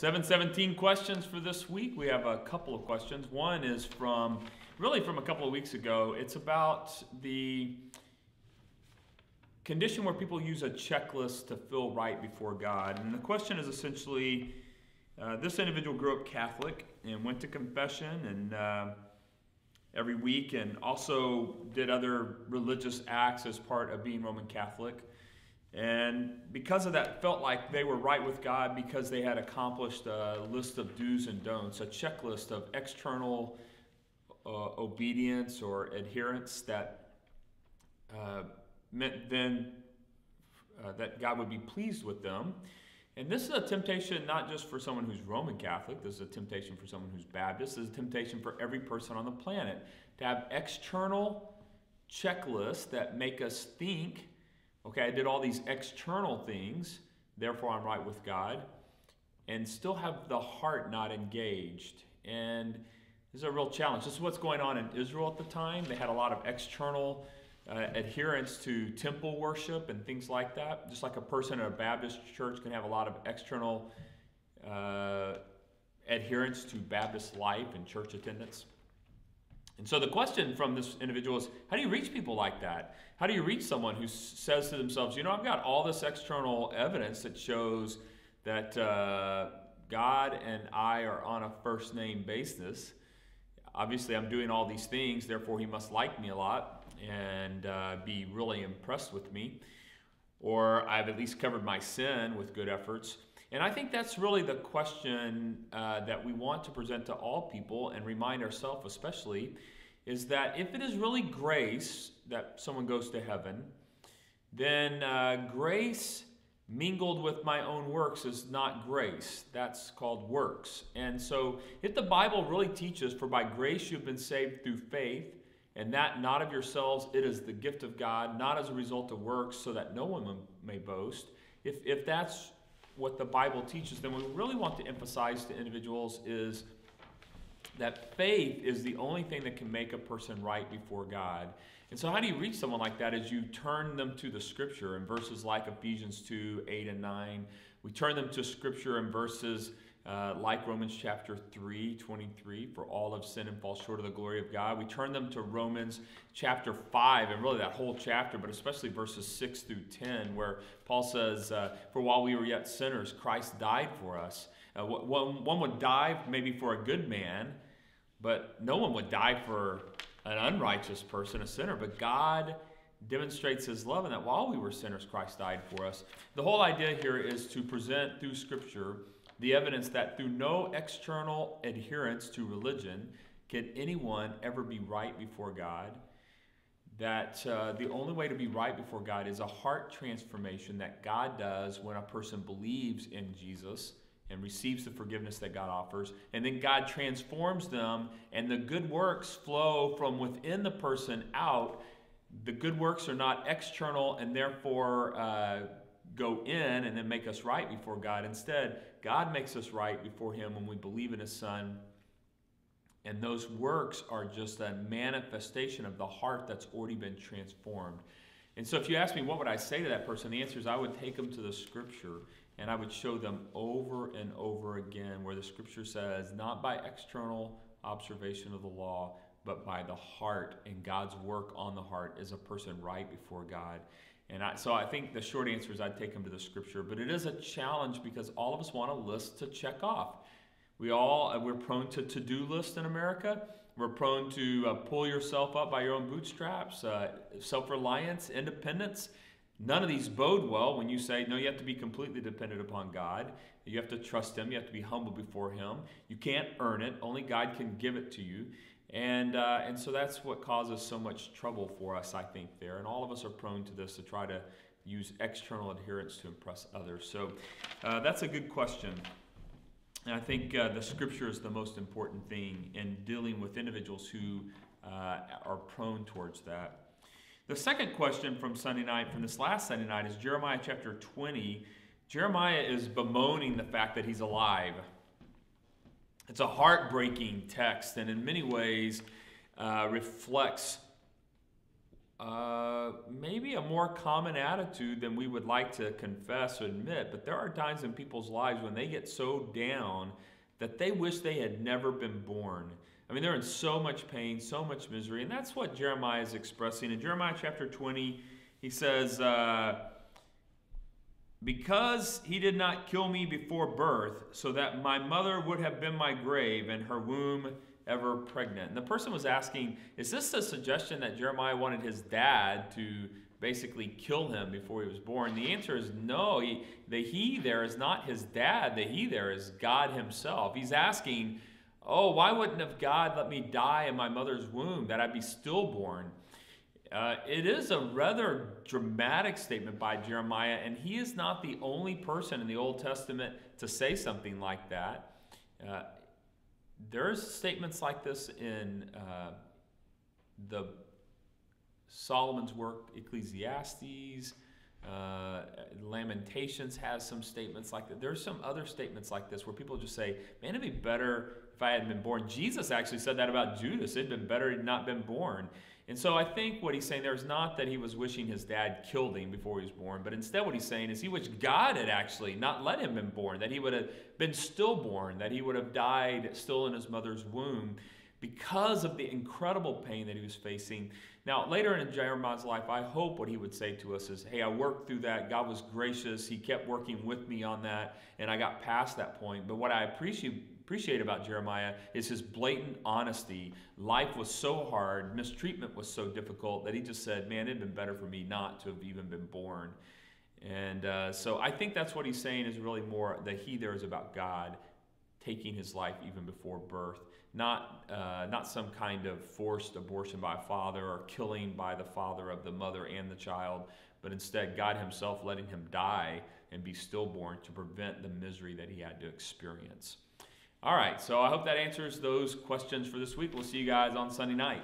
717 questions for this week. We have a couple of questions. One is from a couple of weeks ago. It's about the condition where people use a checklist to feel right before God. And the question is essentially, this individual grew up Catholic and went to confession and every week, and also did other religious acts as part of being Roman Catholic. And because of that, felt like they were right with God because they had accomplished a list of do's and don'ts, a checklist of external obedience or adherence that meant then that God would be pleased with them. And this is a temptation not just for someone who's Roman Catholic. This is a temptation for someone who's Baptist. This is a temptation for every person on the planet to have external checklists that make us think, okay, I did all these external things, therefore I'm right with God, and still have the heart not engaged. And this is a real challenge. This is what's going on in Israel at the time. They had a lot of external adherence to temple worship and things like that. Just like a person in a Baptist church can have a lot of external adherence to Baptist life and church attendance. And so the question from this individual is, how do you reach people like that? How do you reach someone who says to themselves, you know, I've got all this external evidence that shows that God and I are on a first name basis. Obviously, I'm doing all these things, therefore he must like me a lot and be really impressed with me. Or I've at least covered my sin with good efforts. And I think that's really the question that we want to present to all people and remind ourselves especially, is that if it is really grace that someone goes to heaven, then grace mingled with my own works is not grace. That's called works. And so if the Bible really teaches, for by grace you've been saved through faith, and that not of yourselves, it is the gift of God, not as a result of works, so that no one may boast. If that's what the Bible teaches, then what we really want to emphasize to individuals is that faith is the only thing that can make a person right before God. And so how do you reach someone like that? Is you turn them to the Scripture in verses like Ephesians 2, 8 and 9. We turn them to Scripture in verses like Romans chapter 3, 23, for all have sinned and fall short of the glory of God. We turn them to Romans chapter 5, and really that whole chapter, but especially verses 6 through 10, where Paul says, for while we were yet sinners, Christ died for us. One would die maybe for a good man, but no one would die for an unrighteous person, a sinner. But God demonstrates his love in that while we were sinners, Christ died for us. The whole idea here is to present through Scripture the evidence that through no external adherence to religion can anyone ever be right before God. That the only way to be right before God is a heart transformation that God does when a person believes in Jesus and receives the forgiveness that God offers. And then God transforms them, and the good works flow from within the person out. The good works are not external and therefore go in and then make us right before God. Instead, God makes us right before him when we believe in his Son. And those works are just a manifestation of the heart that's already been transformed. And so if you ask me what would I say to that person, the answer is I would take them to the Scripture and I would show them over and over again where the Scripture says, not by external observation of the law, but by the heart and God's work on the heart is a person right before God. And so I think the short answer is I'd take them to the Scripture. But it is a challenge because all of us want a list to check off. We're prone to to-do lists in America. We're prone to pull yourself up by your own bootstraps, self-reliance, independence. None of these bode well when you say, no, you have to be completely dependent upon God. You have to trust him. You have to be humble before him. You can't earn it. Only God can give it to you. And so that's what causes so much trouble for us, I think, there. And all of us are prone to this, to try to use external adherence to impress others. So that's a good question. And I think the Scripture is the most important thing in dealing with individuals who are prone towards that. The second question from Sunday night, from this last Sunday night, is Jeremiah chapter 20. Jeremiah is bemoaning the fact that he's alive. It's a heartbreaking text, and in many ways reflects maybe a more common attitude than we would like to confess or admit, but there are times in people's lives when they get so down that they wish they had never been born. I mean, they're in so much pain, so much misery, and that's what Jeremiah is expressing. In Jeremiah chapter 20, he says, because he did not kill me before birth, so that my mother would have been my grave and her womb ever pregnant. And the person was asking, is this a suggestion that Jeremiah wanted his dad to basically kill him before he was born? The answer is no. The he there is not his dad. The he there is God himself. He's asking, oh, why wouldn't have God let me die in my mother's womb, that I'd be stillborn? It is a rather dramatic statement by Jeremiah, and he is not the only person in the Old Testament to say something like that. There's statements like this in the Solomon's work, Ecclesiastes. Lamentations has some statements like that. There's some other statements like this where people just say, man, it'd be better if I hadn't been born. Jesus actually said that about Judas. It'd been better he'd not been born. And so I think what he's saying there is not that he was wishing his dad killed him before he was born, but instead what he's saying is he wished God had actually not let him been born, that he would have been stillborn, that he would have died still in his mother's womb because of the incredible pain that he was facing. Now, later in Jeremiah's life, I hope what he would say to us is, hey, I worked through that. God was gracious. He kept working with me on that, and I got past that point. But what I appreciate about Jeremiah is his blatant honesty. Life was so hard, mistreatment was so difficult that he just said, man, it'd been better for me not to have even been born. And so I think that's what he's saying is really more the he there is about God taking his life even before birth. Not some kind of forced abortion by a father or killing by the father of the mother and the child, but instead God himself letting him die and be stillborn to prevent the misery that he had to experience. All right, so I hope that answers those questions for this week. We'll see you guys on Sunday night.